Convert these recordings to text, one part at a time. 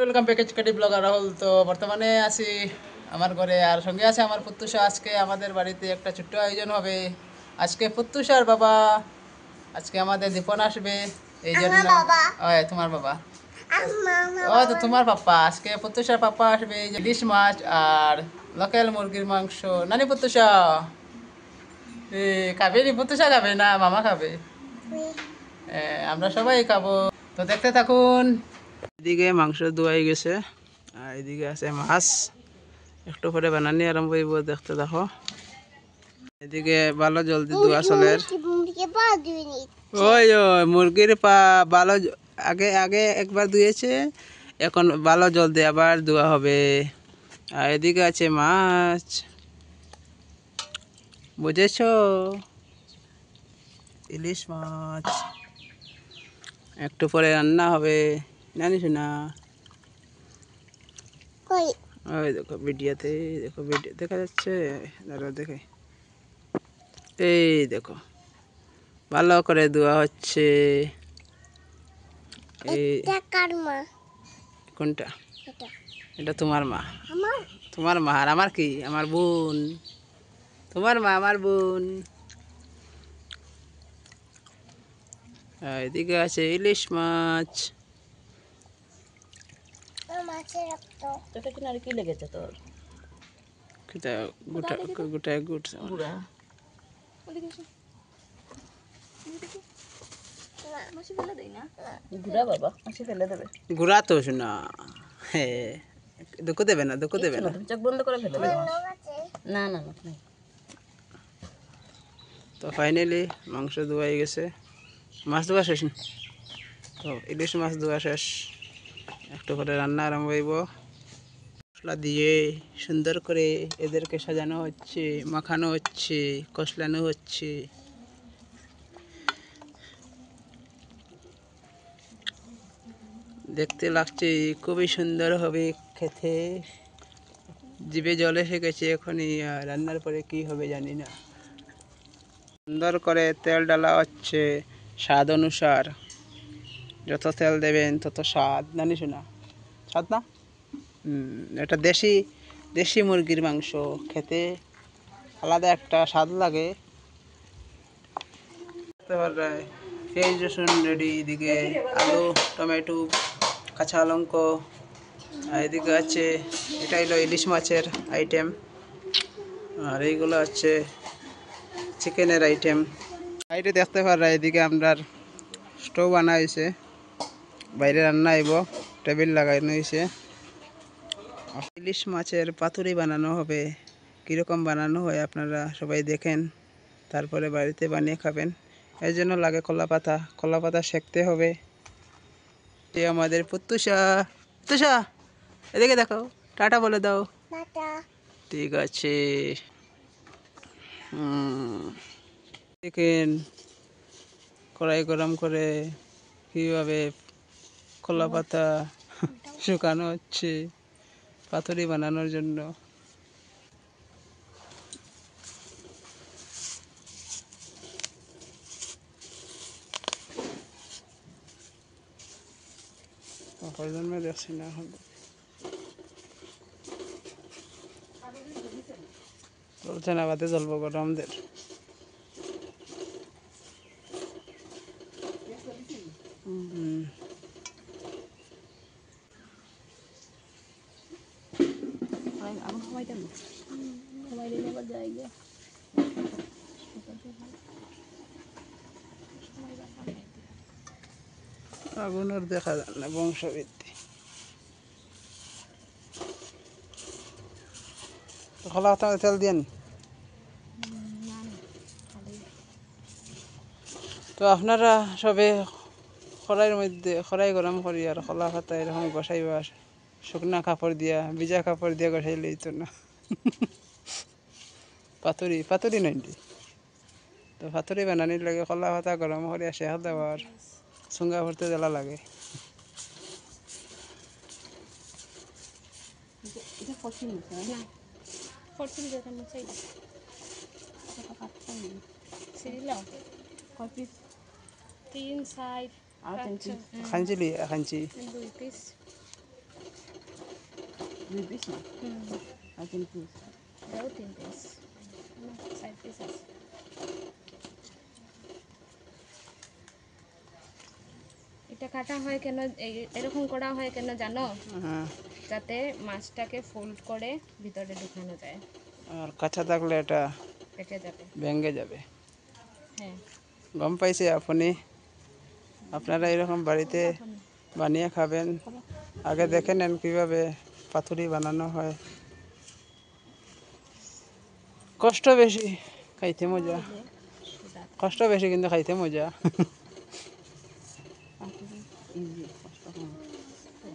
Welcome package কাটি blogger Rahul. তো বর্তমানে আছি আমার ঘরে, আর সঙ্গে আছে আমার পুত্তুষা। আজকে আমাদের বাড়িতে একটা ছোট্ট আয়োজন হবে। আজকে পুত্তুষার বাবা, আজকে আমাদের দীপন আসবে, এই জন্য। ওই তোমার বাবা, ও তো তোমার পাপ্পা। আজকে পুত্তুষার পাপ্পা আসবে, এই যে ইলিশ মাছ আর লোকাল মুরগির মাংস। নানি পুত্তুষা খাবে নি? পুত্তুষা খাবে না, মামা খাবে। আমরা সবাই খাবো, তো দেখতে থাকুন। এদিকে মাংস ধোয়াই গেছে, আর এদিকে আছে মাছ। একটু পরে বানানি আরম্ভ হইব, দেখতে দেখো। এদিকে ভালো জলদি ধোয়া চলে। ওই ওই মুরগির পা ভালো আগে আগে একবার ধুয়েছে, এখন ভালো জল দিয়ে আবার ধোয়া হবে। আর এদিকে আছে মাছ, বুঝেছ? ইলিশ মাছ একটু পরে রান্না হবে, জানিস না? ওই দেখো ভিডিওতে, দেখো ভিডিও দেখা যাচ্ছে, দাঁড়াও দেখে। এই দেখো ভালো করে ধোয়া হচ্ছে। এই কোনটা? এটা তোমার মা। তোমার মা আর আমার কি? আমার বোন। তোমার মা আমার বোন। এদিকে আছে ইলিশ মাছ। কি লেগেছে তোর? গোটা গোটা গুড় গুড়া তো শোনা। হ্যাঁ, দুঃখ দেবে না, দুঃখ দেবে না। চোখ বন্ধ করে ফেলে না না না। তো ফাইনালি মাংস ধোয়াই গেছে, মাছ ধোয়া শেষ। তো ইলিশ মাছ ধোয়া শেষ, একটু করে রান্না আরম্ভ হইব। মশলা দিয়ে সুন্দর করে এদেরকে সাজানো হচ্ছে, মাখানো হচ্ছে, কষলানো হচ্ছে। দেখতে লাগছে খুবই সুন্দর হবে খেতে, জিভে জল এসে গেছে এখনই। রান্নার পরে কি হবে জানি না। সুন্দর করে তেল ডালা হচ্ছে স্বাদ অনুসার, যত তেল দেবেন তত স্বাদ, জানিস না? স্বাদ না? এটা দেশি দেশি মুরগির মাংস, খেতে আলাদা একটা স্বাদ লাগে। পেঁয়াজ রসুন রেডি, এদিকে আলু, টমেটো, কাঁচা লঙ্কা, আর এদিকে আছে, এটা হলো ইলিশ মাছের আইটেম, আর এইগুলো হচ্ছে চিকেনের আইটেম। বাইরে দেখতে পারা, এদিকে আমরা স্টোভ আনা হয়েছে, বাইরে রান্না আইব, টেবিল লাগানো হয়েছে। ইলিশ মাছের পাতুরি বানানো হবে। কীরকম বানানো হয় আপনারা সবাই দেখেন, তারপরে বাড়িতে বানিয়ে খাবেন। এর জন্য লাগে কলা পাতা, কলা পাতা সেঁকতে হবে। আমাদের পুত্তুষা, পুত্তুষা এদিকে দেখো, টাটা বলে দাও। ঠিক আছে। দেখেন কড়াই গরম করে কীভাবে কলা পাতা শুকানো হচ্ছে পাতুরি বানানোর জন্য। প্রজন্মে দেখছি না এখন চলছে না, বাতে জলব গরমদের। আগুনের দেখা যায় না, বংশবৃদ্ধি। খোলা হাতে তেল দিয়ে। তো আপনারা সবে খড়াইয়ের মধ্যে খড়াই গরম করি আর খোলা পাতা এরকম বসাইবা, শুকনা কাপড় দিয়া, ভিজা কাপড় দিয়া বসাই লইতো না। পাতুরি পাতুরি নইলি। তো পাতুরি বানানির লাগে খোলা পাতা গরম করিয়া শেখ দেওয়ার, চুঙ্গা ভরতে জ্বালা লাগে। খাঞ্চিলি খাঞ্চি 2 পিস না আর 3 পিস এটাও 3 পিস 4 পিস আছে। এটা কাটা হয় কেন, এরকম করা হয় কেন জানো? হ্যাঁ, যাতে মাছটাকে ফোল্ড করে ভিতরে ঢুকানো যায়, আর কাঁচা থাকলে এটা পেকে যাবে। ভেঙে যাবে। হ্যাঁ, গম পাইছে আপনি, আপনারা এরকম বাড়িতে বানিয়ে খাবেন। আগে দেখে নেন কীভাবে পাতুরি বানানো হয়। কষ্ট বেশি, খাইতে মজা। কষ্ট বেশি কিন্তু খাইতে মজা। পাতুরি ইজি কষ্ট কম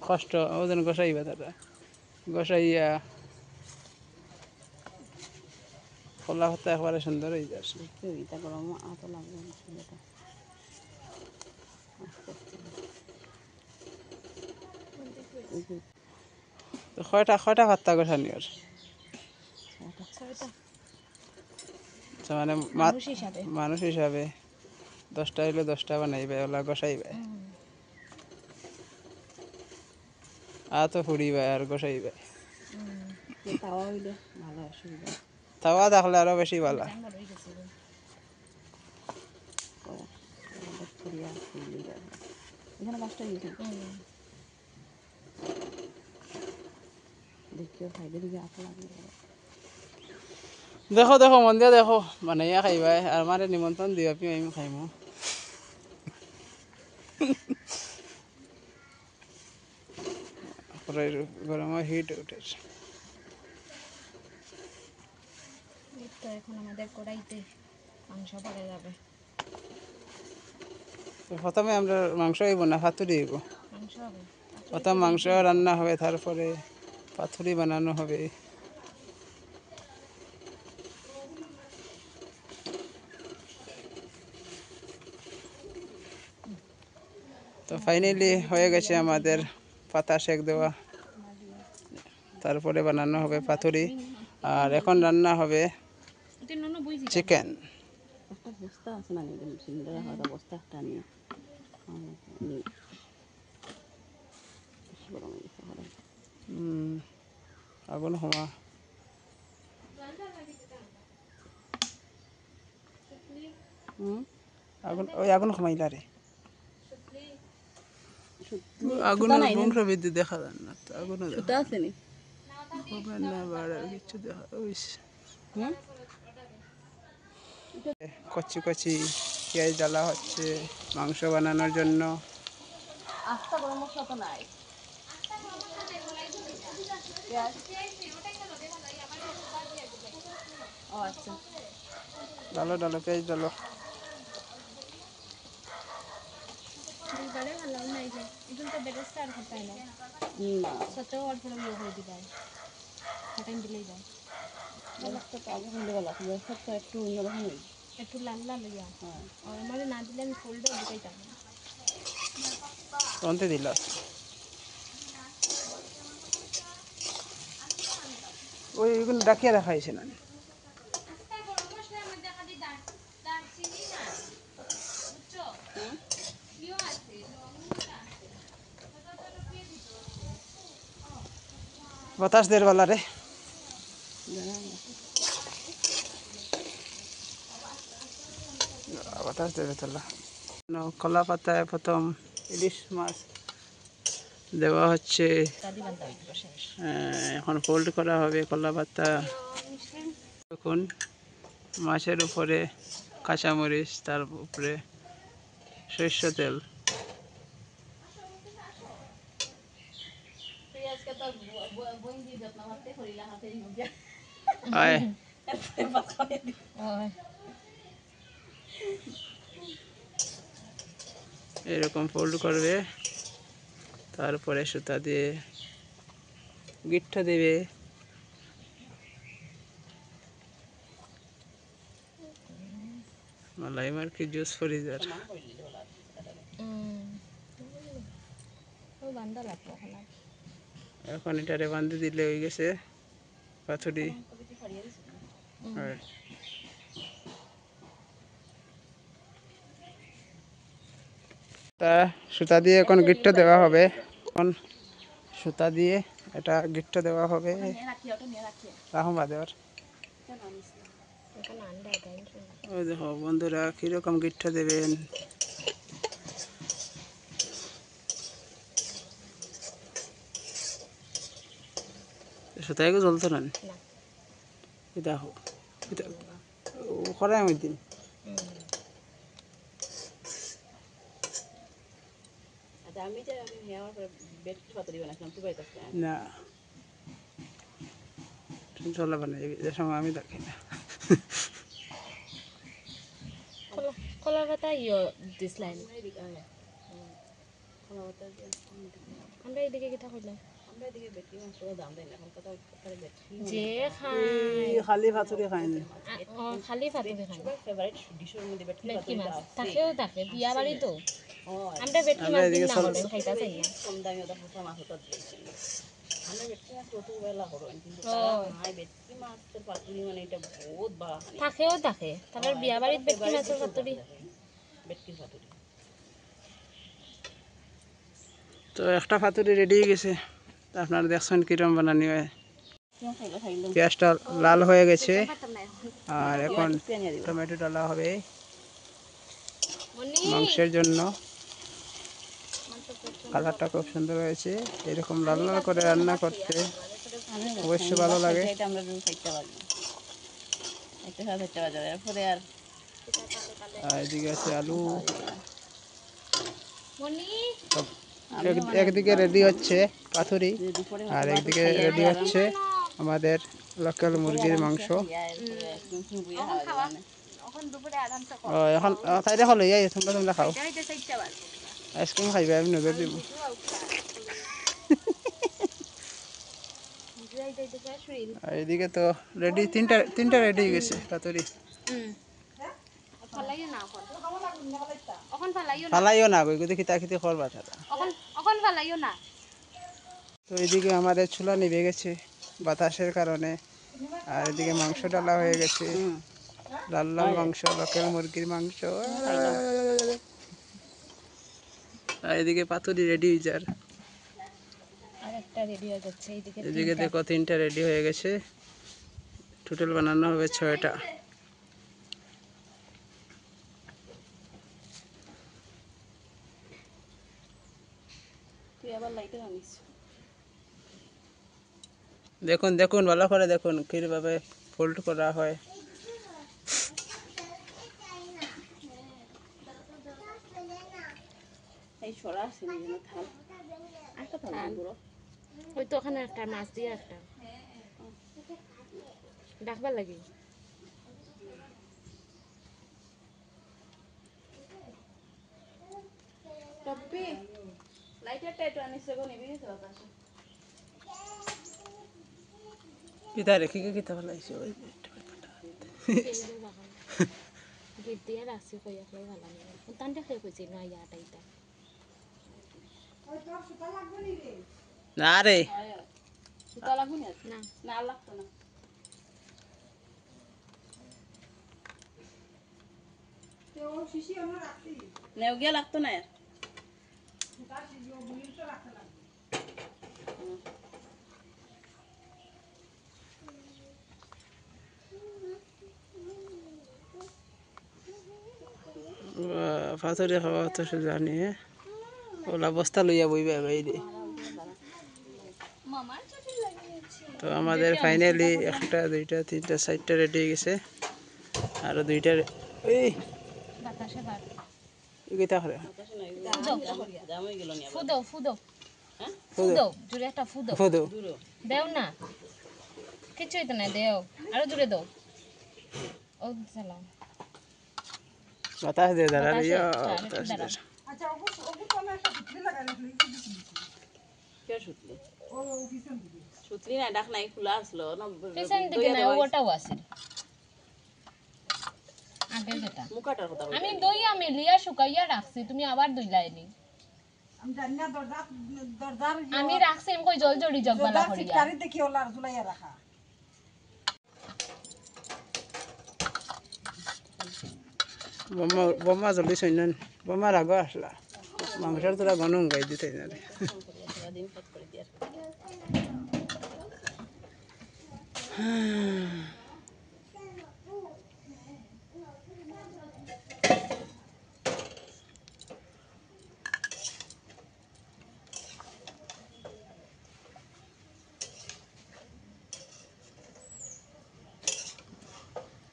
কষ্ট ওজন গোসাইবা তারা গোসাইয়া কলা পাতা একবারে সুন্দর হয়ে যাচ্ছে। দেখতে ইটা গরম আতো লাগবে ছেলেটা আস্তে আস্তে তো কয়টা কয়টা পাত্তা গোসানি ওর? 6টা মানে মানুষ হিসাবে। মানুষ হিসাবে 10টা হইলে 10টা বানাইবে, ওলা গোসাইবে। তো ফুড়িবে আর গোসাইবে। তাওয়া হইলে ভালো অসুবিধা তাওয়া থাকলে আরো বেশি ভালো। এখানে মাছটা গেছে দেখিও খাইবে দিকে আতো লাগবে দেখো দেখো মন দিয়া দেখো, বানাইয়া খাইবা আর আমারে নিমন্ত্রণ দিও, আমি খাইমু। গরম হিট উঠে। তো এখন আমাদের কড়াইতে মাংস পড়ে যাবে। প্রথমে আমরা মাংস হইব না পাতুরি হইব? মাংস হবে, প্রথম মাংস রান্না হবে, তারপরে পাতুরি বানানো হবে। তো ফাইনালি হয়ে গেছে আমাদের পাতা শেক দেওয়া, তারপরে বানানো হবে পাতুরি। আর এখন রান্না হবে চিকেন। একটা বস্তা আছে না সিলিন্ডার রাখা বস্তা একটা নিয়ে গরম হয়ে গেছে গরম আগুন হওয়া আগুন, ওই আগুন কমাইলা রে, আগুনের বংশ বৃদ্ধি দেখা যায় না তো, আগুনও সুতা আছে নি হবে না বাড়ার কিছু দেখা হইছে। কচি কচি পেঁয়াজ ডালা হচ্ছে মাংস বানানোর জন্য। আস্তা গরম মশলা তো নাই ও আচ্ছা ডালো ডালো পেঁয়াজ ডালো। দুইবারে ভালো নাই যে এখন তো বেরেস্তা আর খাতাই না, না সত্য আর পুরো ইয়ে হয়ে দিবাই খাটাইন দিলেই যায়। বেরেস্তা তো আগে হইলে ভালো আছে বেরেস্তা তো একটু অন্যরকম হই একটু লাল লাল হইয়া হ্যাঁ আর আমারে না দিলে আমি ফোল্ডে ঢুকাইতাম না। অন্তে দিল ওইগুলো ডাকিয়ে রাখা হয়েছে না? বাতাস দের বেলা রে, বাতাস দেবে তোলা। কলা পাতায় প্রথম ইলিশ মাছ দেওয়া হচ্ছে। এখন ফোল্ড করা হবে কলা পাতা। এখন মাছের উপরে কাঁচামরিচ, তার উপরে সরষে তেল। আয় এরকম ফোল্ড করবে, তারপরে সুতা দিয়ে গিট্টা দেবে। মালাই মার্কি জুস ফ্রিজার। এখন এটারে বান্ধি দিলে হয়ে গেছে পাতুরি। তা সুতা দিয়ে এখন গিট্টা দেওয়া হবে। এখন সুতা দিয়ে এটা গিফটটা দেওয়া হবে রাহম বাদেওয়ার। এখন আন্ডা গাইন ওই দেখো বন্ধুরা কীরকম গিফটটা দেবেন। সুতায় জ্বলতো না না এটা হোক এটা খরাই আমি দিন না চলাবে না এই সময় আমি দেখি না। কলার পাতা দিসলাইন আমরা এদিকে কিতা কইলাম যে খালি ভাতুরি খাইনি খালি পাতুরি খাই ভেটকি মাছ থাকেও থাকে বিয়া বাড়ি তো আমরা ভেটকি মাছ দিন না হলে খাইতা চাই থাকেও থাকে তারপর বিয়া বাড়িত ভেটকি মাছের পাতুরি তো একটা ফাতুরি রেডি হয়ে গেছে। তো আপনারা দেখছেন কিরম বানানি হয়। পেঁয়াজটা লাল হয়ে গেছে আর এখন টমেটো ডালা হবে মাংসের জন্য। কালারটা খুব সুন্দর হয়েছে। এরকম লাল লাল করে রান্না করতে অবশ্যই ভালো লাগে। আর এদিকে আছে আলু, একদিকে রেডি হচ্ছে পাথুরি আর একদিকে রেডি হচ্ছে আমাদের লোকাল মুরগির মাংস। এখন তাইলে হলো ইয়াই তোমরা তোমরা খাও আইসক্রিম খাইবে আমি নজর দিব। আর এদিকে তো রেডি তিনটা রেডি হয়ে গেছে পাতুরি। ফালাইও না গই দেখি তাকিতে করবা তারা। তো এদিকে আমাদের চুলা নিভে গেছে বাতাসের কারণে। আর এদিকে মাংস ডালা হয়ে গেছে লাল লাল মাংস লোকাল মুরগির মাংস। আর এদিকে পাতুরি রেডি হয়ে যার এদিকে দেখো তিনটা রেডি হয়ে গেছে। টোটাল বানানো হবে 6টা। দেখুন দেখুন ভালো করে দেখুন কিভাবে ফোল্ড করা হয়। ওই তো ওখানে একটা মাছ দিয়ে একটা ডাকবার লাগে কিতা রেখে কিতা ফেলাইছে ওই গেট দিয়ে রাখছি কইয়া খাই ভালো লাগে তানটা খেয়ে কইছি না ইয়াটা ইটা না রে না লাগতো না পাথরে খাওয়া তো সে জানি ওলা বস্তা লইয়া বইবে বাইরে। তো আমাদের ফাইনালি 1টা 2টা 3টা 4টা রেডি হয়ে গেছে। আরো 2টা এই বাতাসে বার কিতা করে ফুদো ফুদো ফুদো জুড়ে একটা ফুদো ফুদো দেও না কিছুই তো না দেও আরো জুড়ে দাও ও সালাম বাতাস দে দাঁড়া বাতাসে, ইয়া আচ্ছা, বাতাস দে। দাঁড়া। সুতলি না ডাক নাই খোলা আসলো না পিছন দিকে না ওটাও আছে আগে যেটা মুখাটার কথা আমি দইয়া মেলিয়া শুকাইয়া রাখছি তুমি আবার দইলাইনি আমি রাখছি আমি কই জল জড়ি জগবালা করিয়া বোমা জলদি সৈন্য বোমার আগ আসলা মাংসের তোরা গনম গাই দিতে না সারাদিন কাজ করে দিয়ে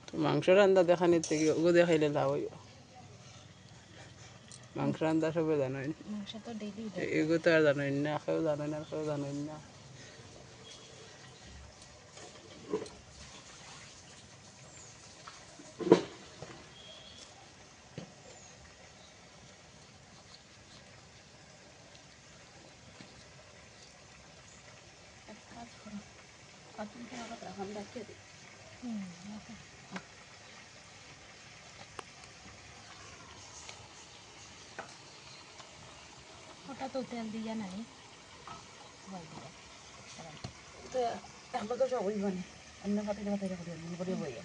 তো মাংস রান্না দেখানির থেকে ওগো দেখাইলে লাভ হইব মাংস রান্না সবে জানোই মাংস তো ডেইলি এগো তো আর জানোই না কেউ জানোই না কেউ জানোই না এখন রাখিয়ে দিই ওটা তো তেল দিয়ে নাই তো আমরা তো সবই বানি অন্য হাতে হাতে করে বইয়ে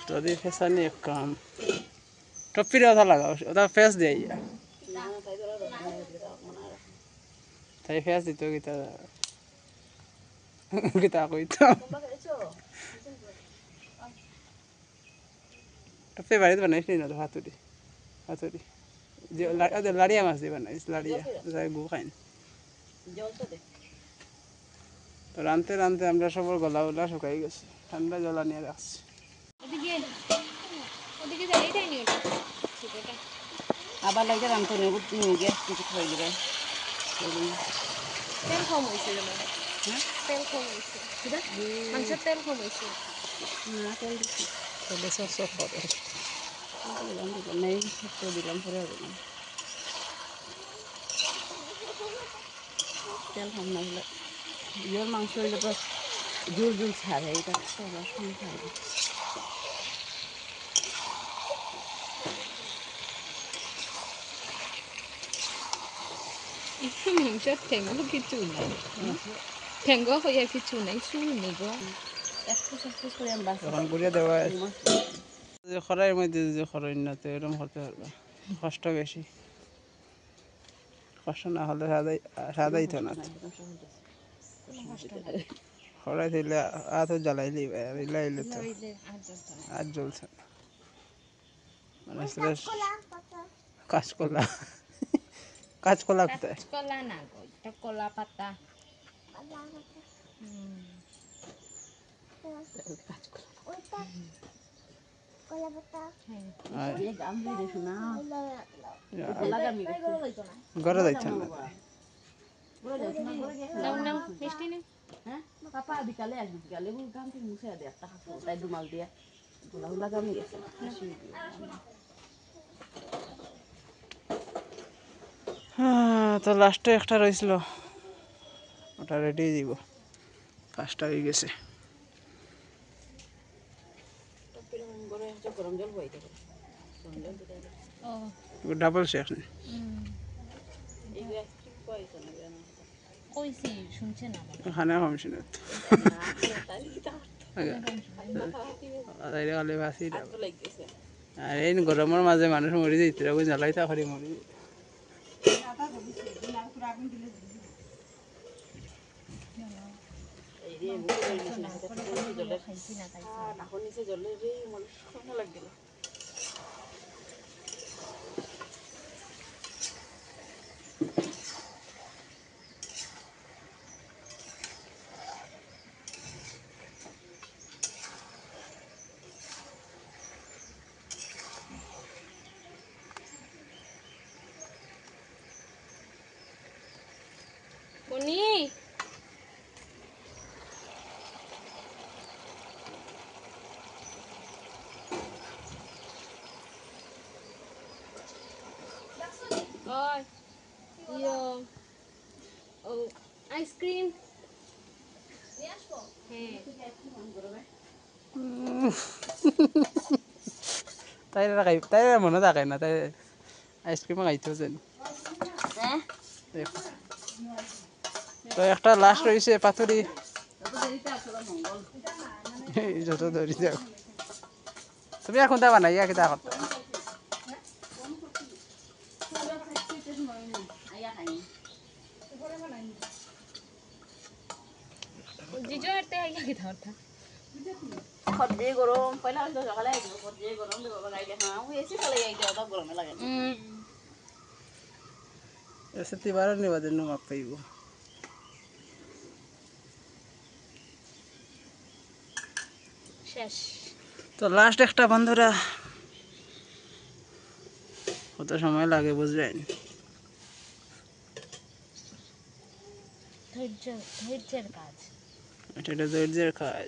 যদি ফেসানি এক কাম টপির কথা লাগাও ওটা ফেস দিয়ে তাই ফেস দিত গীতা গীতা কইতো টপি বাড়িতে বানাইছিলি না তো হাতুড়ি হাতুড়ি যে লাড়িয়া মাছ দিয়ে বানাইছ লাড়িয়া যাই গু খাইন তো রানতে রানতে আমরা সবার গলা গলা শুকাই গেছে ঠান্ডা জলা নিয়ে রাখছি ওদিকে ওদিকে যাই যায়নি ওটা ছোটটা আবার লাগে রামতো নেব গ্যাস কিছু খাই দিবে তেল কম হয়েছে যেমন তেল কম হয়েছে মাংসের তেল কম হয়েছে না তেল দিচ্ছি তাহলে সব সব হবে দিলাম নেই তো দিলাম পরে হবে না তেল কম না হলে ইয়ের মাংস হইলে তো জোর জোর ছাড়ে এটা সবার সঙ্গে ছাড়ে মাংসের ঠেঙ্গো কিছু নাই ঠেঙ্গো হইয়া কিছু নাই চুল নেই গো একটু একটু করে আমি বাঁচি এখন ঘুরিয়ে দেওয়া যে খরাইয়ের মধ্যে যে খরাই না তো এরকম হতে পারবে কষ্ট বেশি কষ্ট না হলে সাদাই তো না খরাই দিলে আত জ্বালাইলি জ্বালাইলে তো আর জ্বলছে না মানে কাঁচকলা কাঁচকলা কোথায় কলা না গো এটা কলা পাতা ঘরে যাইছেন না নাও নাও মিষ্টি না হ্যাঁ পাপা বিকালে আসবি বিকালে গান থেকে মুছে দে একটা হাত তাই রুমাল দিয়ে গোলা গোলা গামে গেছে তো লাস্টে একটা রয়েছিল ওটা রেডি দিব পাঁচটা হয়ে গেছে গরম জল বই দেবে ডাবল শেখ কইছি শুনছে না খানা কমছি না খালি ভাসি আর এই গরমের মাঝে মানুষ মরি যাইতে জ্বালাই থাকি মরি বনি ওই ইয়ো ও আইসক্রিম নিয়ে আসবো হ্যাঁ তাই মনে থাকে না, তাই আইসক্রিম খাইতেও জানি। হ্যাঁ তো একটা লাস্ট রয়েছে পাথুরি, যত দেরিতে আসলে মঙ্গল যত ধরি যাও। তুমি এখন তা বানাই কিতা করতো? আইয়া খাইনি জিজু হাতে আইয়া কি ধরতা সবজি গরম পয়লা হইলো সকালে আইলো সবজি গরম দিব লাগাইলে হ্যাঁ ওই এসি চলে যাইতে অত গরমে লাগে এসে তিবারও নিবা দিন মাপ পাইব। শেষ তো লাস্ট একটা বন্ধুরা, কত সময় লাগে বুঝলেন? ধৈর্যের কাজ। এটা একটা ধৈর্যের কাজ।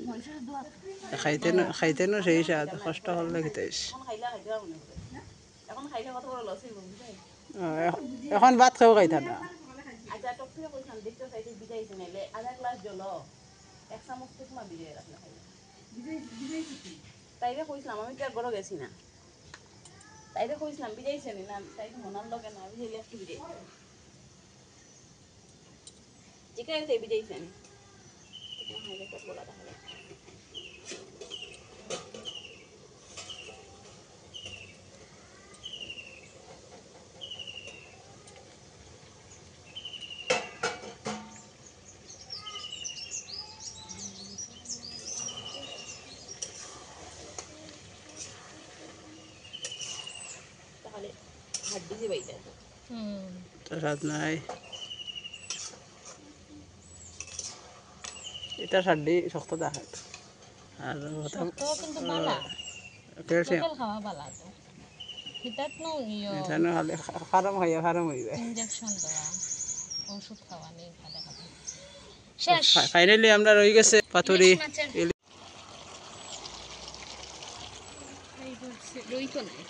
খাইতে না সেই স্বাদ, কষ্ট করলে খেতেছ। এখন খাইলে খাইতে মনে করে এখন খাইলে কত বড় লস হইব বুঝাই এখন ভাত খাও খাইতা না। আচ্ছা টকটকে কইছাম দেখতে চাইতে বিজাইছে নাইলে আধা গ্লাস জল এক চামচ তো তোমার বিজাই রাখলে খাইলে তাইরে কইছিলাম আমি কি আর বড় গেছি না তাইরে কইছিলাম বিজাইছে নি না তাইরে মনার লগে না বিজাইলে একটু বিজাই চিকেন তাই বিজাইছে নি হাইলে তো বলা তাহলে তাহলে হাড্ডি যে বাইটা তো স্বাদ নাই। এটা সাড্ডি শক্ত দেখা, আর কিন্তু বালা ক্যালসিয়াম লোকাল খাওয়া বালা তো হিতাত নো ইয়ো এখানে খারাম খাইয়া খারাম হইবে। ইনজেকশন দেওয়া ওষুধ খাওয়া নেই খাতে খাতে শেষ ফাইনালি আমরা রয়ে গেছে পাথুরি। রই তো নাই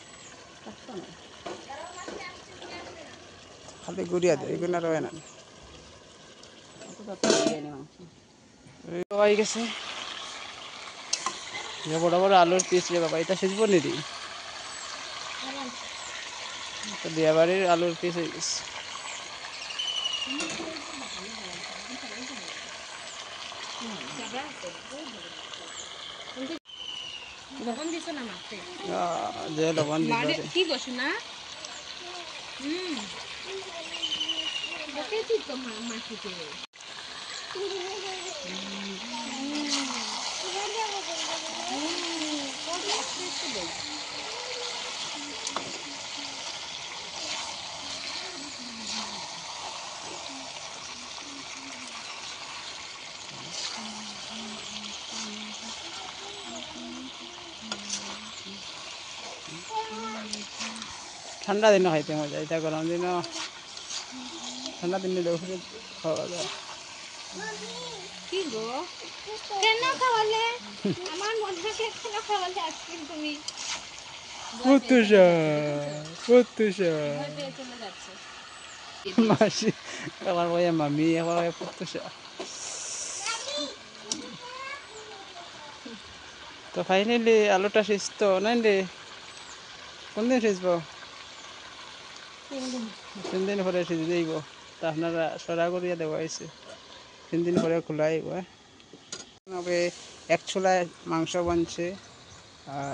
খালি গুড়িয়া দেয়, এগুলো রয়ে না। হয়ে গেছে বড় বড় আলুর পিস রে বাবা, এটা সিজব নিদি বিয়া বাড়ির আলুর পিস হয়ে গেছে। লবণ দিছ না মাতে যে লবণ দিল কি বসু না দেখেছি তো মাটিতে ঠান্ডা দিনও খাইতে মজা, এটা গরম দিনও ঠান্ডা দিনে দেখে খাওয়া যায়। কি গো কেন খাওয়ালে আমার মনে হয় কেন খাওয়ালে আজকে তুমি পুতুষা চলে যাচ্ছে মাসি আবার ওই মামি আবার ওই পুতুষা। তো ফাইনালি আলুটা সিজত নাই রে, কোনদিন সিজব? 3 দিন পরে সিজে যাইব। তা আপনারা সরা করিয়া দেওয়া হয়েছে, 3 দিন পরে খোলা আইব। এক চুলায় মাংস বনছে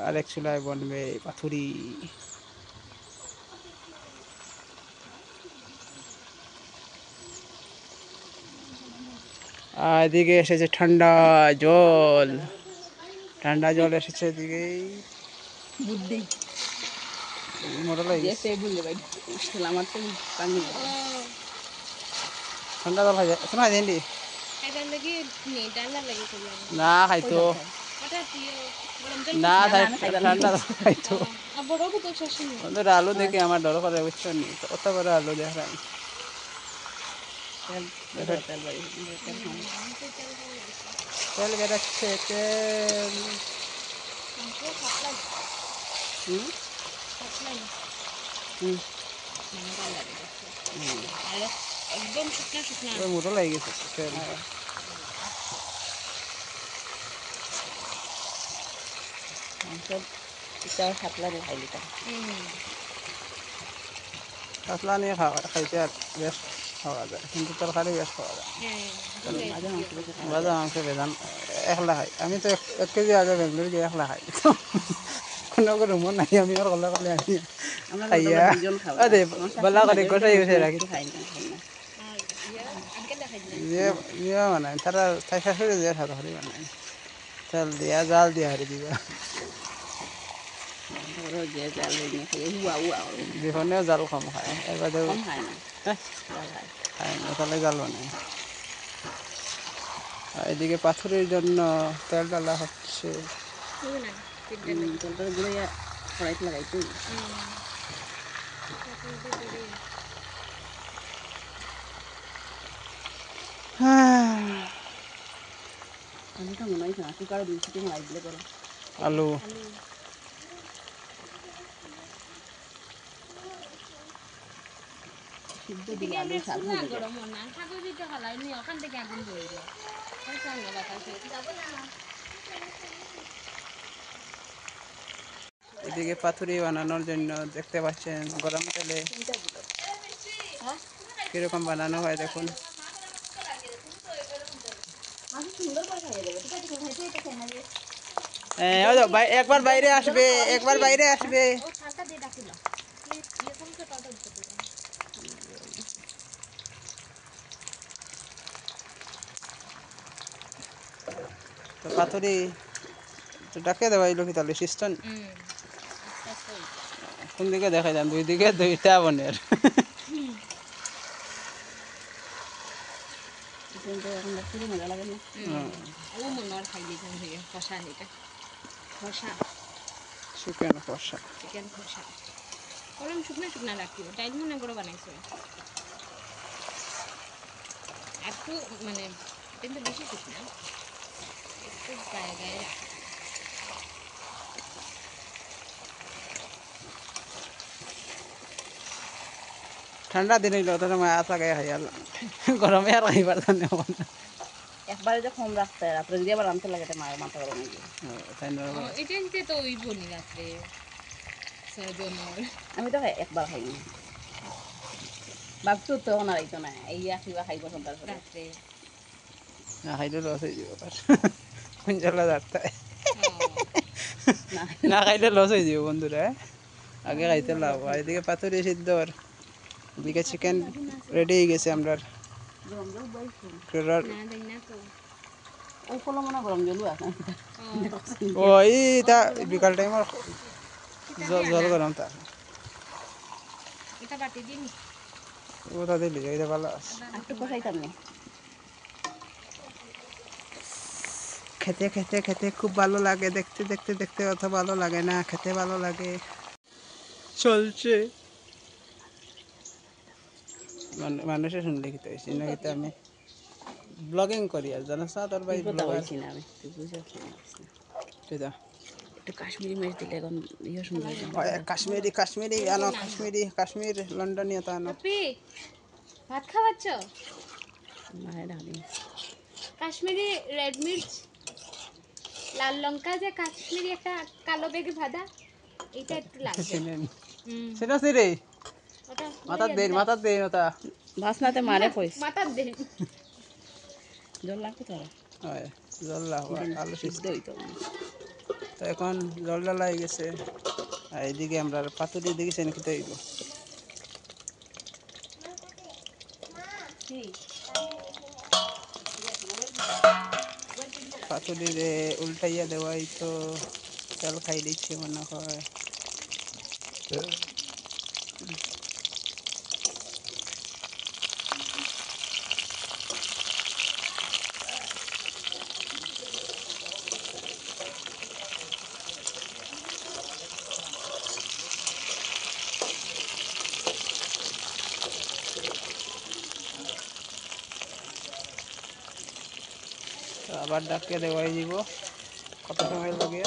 আর এক চুলায় বনবে পাথুরি। আর এদিকে এসেছে ঠান্ডা জল, ঠান্ডা জল এসেছে এদিকে। বুদ্ধি মোটর লাগে যে বুঝলে ভাই আমার তো পানি ঠান্ডা জল খাইছে শোনা দেন দি এটা লাগি নি ডালা লাগি করলাম না খাইতো ওটা প্রিয় গরম জল না ঠান্ডা জল খাইতো। আর বড় কত শাসন ওদের আলু দেখে আমার ডর করে, বুঝছো নি? অত বড় আলু দেখাই তেল বেরোচ্ছে, তেল। একদম শুকনা শুকনা মোটো লাগে গেছে তেল। এটাও সাতলা দিয়ে খাই লিতাম কাতলা নিয়ে খাইতে আর বেশ খাওয়া যায়, কিন্তু তরকারি বেশ খাওয়া যায়। মাঝে মাংস বেশি খাই ভাজা মাংস বেজান একলা খাই। আমি তো 1 কেজি আগে বেঙ্গলোর গিয়ে একলা খাই, কোনো রুমও নাই, আমি আর কলে কলে আনি আমরা খাইয়া দুজন খাবো আরে বলা করে গোসাই গোসাই রাখি খাই না খাই না ইয়ে বানাই তারা তাই শাশুড়ি দিয়ে সাদা হারি বানাই, তেল দিয়া জাল দিয়া হারি দিবা, তারপরে যে জাল নিয়ে খাই উয়া উয়া যেখানেও জাল কম খায়, এবারে কম খায় না হ্যাঁ জাল খায় খায় না, তাহলে জাল বানাই। আর এদিকে পাথরের জন্য তেল ডালা হচ্ছে। তেলটা গুঁড়াইয়া কড়াইতে লাগাইতো আলুটা মনে হয়েছে না কুকারে 2 সিটি মারাই দিলে করে আলু সিদ্ধ দিলে আলু স্বাদ হবে এদিকে পাতুরি বানানোর জন্য দেখতে পাচ্ছেন গরম তেলে কিরকম বানানো হয় দেখুন। একবার বাইরে আসবে, একবার বাইরে আসবে। তো পাতুরি তো ডাকে দেওয়াই লোক তাহলে সিস্টেম কোন দিকে দেখা যান, 2 দিকে 2টা বনের এখন দেখতে মজা লাগে না চিকেন কষা শুকনা রাখিও ডাইল মনে করে বানাইছো একটু মানে কিন্তু বেশি শুকনা একটু গায়ে গায়ে রাখো ঠান্ডা দিন হইলো তো মায়া থাকে খাইয়াল, গরমে আর খাইবার জানে একবারে যে কম রাখতে রাত্রে যদি আবার রাঁধতে লাগে মায়ের মাথা গরম হয়ে যায় এটা নিতে তো ওই বনি রাত্রে সজনের আমি তো একবার খাইনি ভাবছো তো না রাইতো না এই আসিবা খাইব সন্তান রাত্রে না খাইলে লস হয়ে যাব, কুঞ্জলা যাতে না না খাইলে লস হয়ে যাব বন্ধুরা, আগে খাইতে লাভ। এদিকে পাতুরি সিদ্ধ, এদিকে চিকেন রেডি হয়ে গেছে। আমরা গরম জল বইছো না দেই না তো ওই ফলো মনে গরম জলও আছে ওই তা বিকাল টাইম জল গরম তার এটা বাটি দিন ওটা দিলি এটা ভালো আছে। একটু কষাইতাম না খেতে খেতে খেতে খুব ভালো লাগে, দেখতে দেখতে দেখতে অত ভালো লাগে না, খেতে ভালো লাগে। চলছে মানুষে শুনলে কি হয়েছে না, কিন্তু আমি ব্লগিং করি আর জানাস না তোর ভাই ব্লগার না আমি তুই বুঝছিস না। একটু কাশ্মীরি মির্চ দিলে এখন ইয়ে সুন্দর কাশ্মীরি কাশ্মীরি আনো, কাশ্মীর লন্ডনীয় তা আনো। ভাত খাওয়াচ্ছ মায়ের ডালি কাশ্মীরি রেড মির্চ লাল লঙ্কা যে কাশ্মীরি একটা কালো বেগে ভাজা এটা একটু লাগবে সেটা রে ওটা মাথার দেন ওটা বাসনাতে মারে কইস মাথার দেন জল লাগবে তো হয় জল লাগবে, আলু সিদ্ধ। হইতো তো এখন জল ডালা হয়ে গেছে, আর এইদিকে আমরা পাতুরি দেখেছি নাকি তো পাতুরি রে উল্টাইয়া দেওয়াই তো তেল খাই দিচ্ছে মনে হয়। আবার ডাকে দেওয়াই দিব, কত সময় লাগে।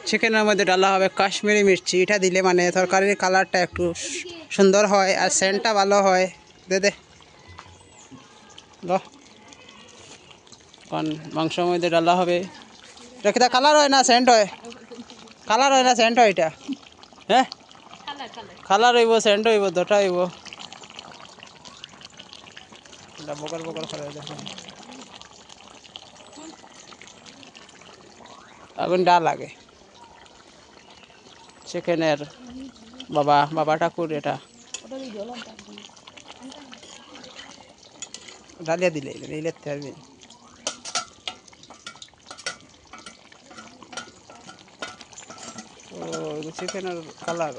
চিকেনের মধ্যে ডালা হবে কাশ্মীরি মির্চি, এটা দিলে মানে তরকারির কালারটা একটু সুন্দর হয় আর সেন্টটা ভালো হয়। দে দে ল এখন মাংস মধ্যে ডালা হবে। এটা কিটা কালার হয় না সেন্ট হয়? কালার হয় না সেন্ট হয় এটা? হ্যাঁ কালার হইব সেন্ট হইব দুটা হইব। এটা বকর বকর করে দেখুন আগুন ডা লাগে। চিকেনের বাবা ঠাকুর এটা ডালিয়া দিলে দিলে থাকবে। ও চিকেনের কালার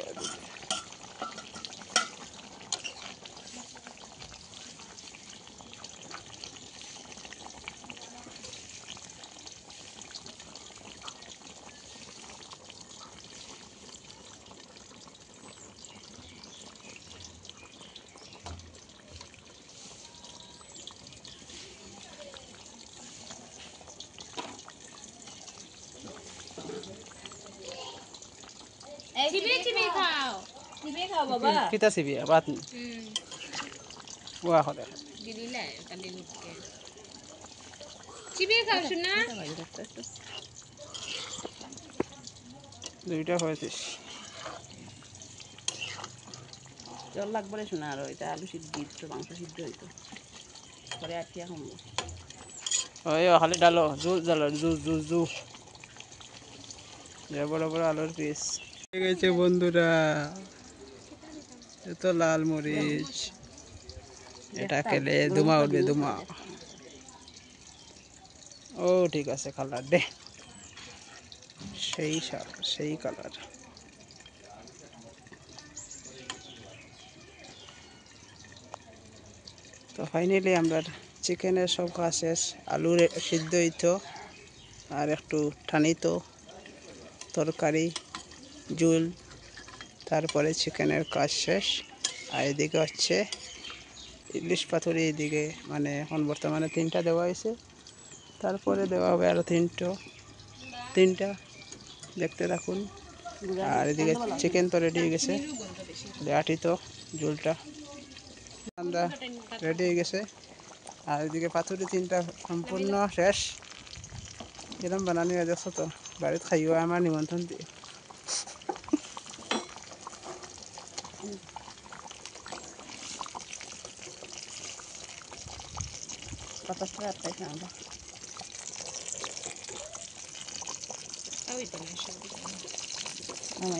কিতা চিবি বাত ওয়া হলে দুইটা হয়েছে। জল লাগবে শোনা আর এটা আলু সিদ্ধ দিত মাংস সিদ্ধ হইতো পরে আটিয়া কমবো। ওই খালি ডালো জুস ডালো জুস জুস জুস বড় বড় আলুর পিস হয়ে গেছে বন্ধুরা। এত লাল মরিচ এটা খেলে ধুমা উঠবে ধুমা। ও ঠিক আছে কালার দে সেই সেই কালার। তো ফাইনালি আমরা চিকেনের সব কাজ শেষ। আলুর সিদ্ধ হইতো আর একটু ঠানিতো তরকারি ঝোল, তারপরে চিকেনের কাজ শেষ। আর এদিকে হচ্ছে ইলিশ পাতুরি। এদিকে মানে এখন বর্তমানে 3টা দেওয়া হয়েছে, তারপরে দেওয়া হবে আরও তিনটা দেখতে থাকুন। আর এদিকে চিকেন তো রেডি হয়ে গেছে, আটি তো ঝোলটা আমরা রেডি হয়ে গেছে। আর এদিকে পাতুরি 3টা সম্পূর্ণ শেষ। এরকম বানানি হয়ে যাচ্ছে তো বাড়িতে খাইও আমার নিমন্ত্রণ দিয়ে।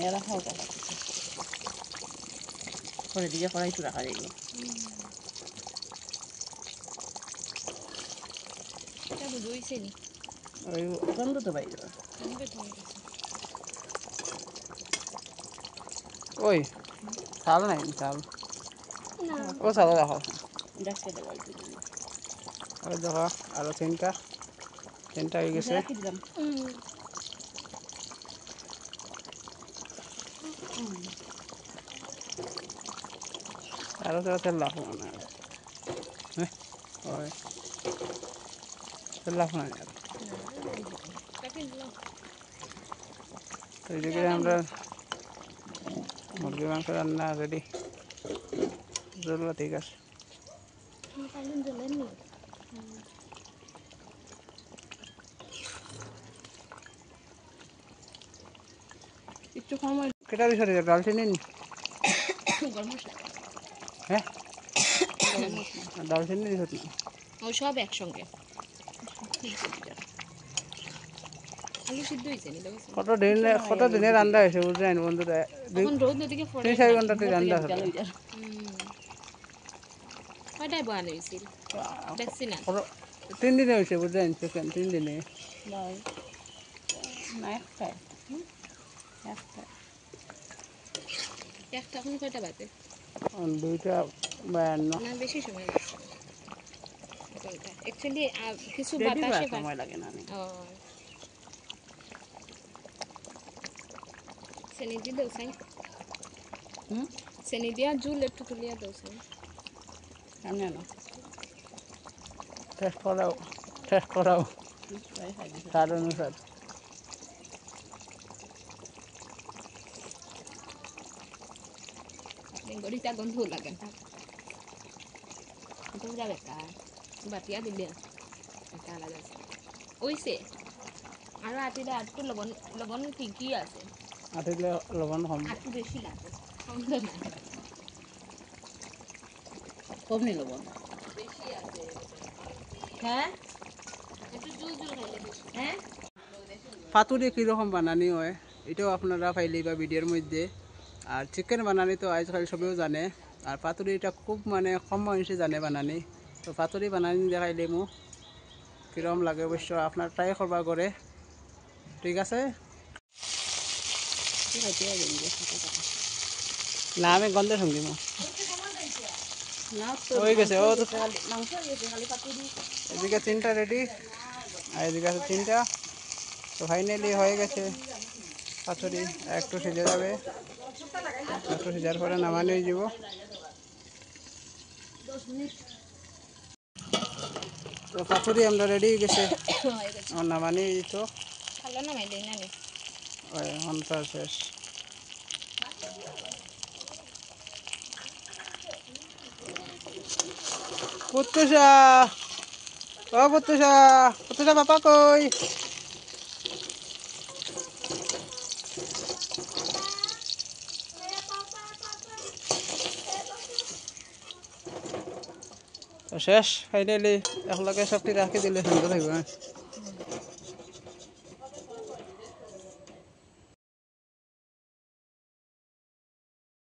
এরা খাও করে দিয়ে কড়াই একটু রাখা যাইব। ওই গন্ধ তো বাইর ওই চাল নাই চাল ও চাল দেখো ডাকে দেওয়া ওই দেখো আরও 3টা হয়ে গেছে। রাখি দিলাম। আরও তেল লাভ না হ্যাঁ ওই তেল লাভ না আর। তো এইদিকে আমরা মুরগি মাংস রান্না রেডি। জরুরা ঠিক আছে। একটু সময় কেটা বিষয় ডালচিনি নি হ্যাঁ ডালচিনি দিছত না ওই সব একসঙ্গে আলু সিদ্ধ হয়েছে নি দেখো কত দিনের রান্না হয়েছে বুঝলেন বন্ধুরা। তখন রোদ নদীকে ফোড়ে 3-4 ঘন্টা রান্না হবে। কয়টায় বয়ান হয়েছিল দেখছি না 3 দিনে হয়েছে বুঝলেন চিকেন 3 দিনে। না একটা এখন কয়টা বাজে 2:52 না বেশি সময় লাগছে অ্যাকচুয়ালি কিছু রেডি বাতাসে করার সময় লাগে না চেনি দিয়ে দেও সাই চেনি দিয়া জুল একটু তুলিয়া দেও সাই সামনে আনো টেস্ট করাও স্বাদ অনুসার। গড়িটা গন্ধ লাগে না তো যাবে তা বাতিয়া দিলে ওইছে আৰু আটিলে আটটো লবণ লবণ ঠিকই আছে আটিলে লবণ কম আটটো বেশি লাগে কম নি লবণ হ্যাঁ একটু জুল জুল খাইলে বেশি হ্যাঁ পাতুরি কীরকম বানানি হয় এটাও আপনারা পাইলেই বা ভিডিওর মধ্যে আর চিকেন বানানি তো আজকাল সবেও জানে আর পাতুরিটা খুব মানে কম মানুষই জানে বানানি তো পাতুরি বানানি দেখাইলে মোক কীরকম লাগে অবশ্য আপনার ট্রাই করবা করে ঠিক আছে না আমি গন্ধে শুনবি মোক হয়ে গেছে ও তো মাংস গেছে খালি পাতুরি এদিকে 3টা রেডি আর এদিকে আছে 3টা তো ফাইনালি হয়ে গেছে পাতুরি একটু সিজে যাবে একটু সিজার পরে নামানো হয়ে যাব তো পাতুরি আমরা রেডি হয়ে গেছে আমার নামানি দিত খালো না মাইলে না নি ঘন্টা শেষ পুতুষা ও পুতুষা পুতুষা বাপা কই শেষ ফাইনালি একলগে সবটি রাখি দিলে সুন্দর থাকবে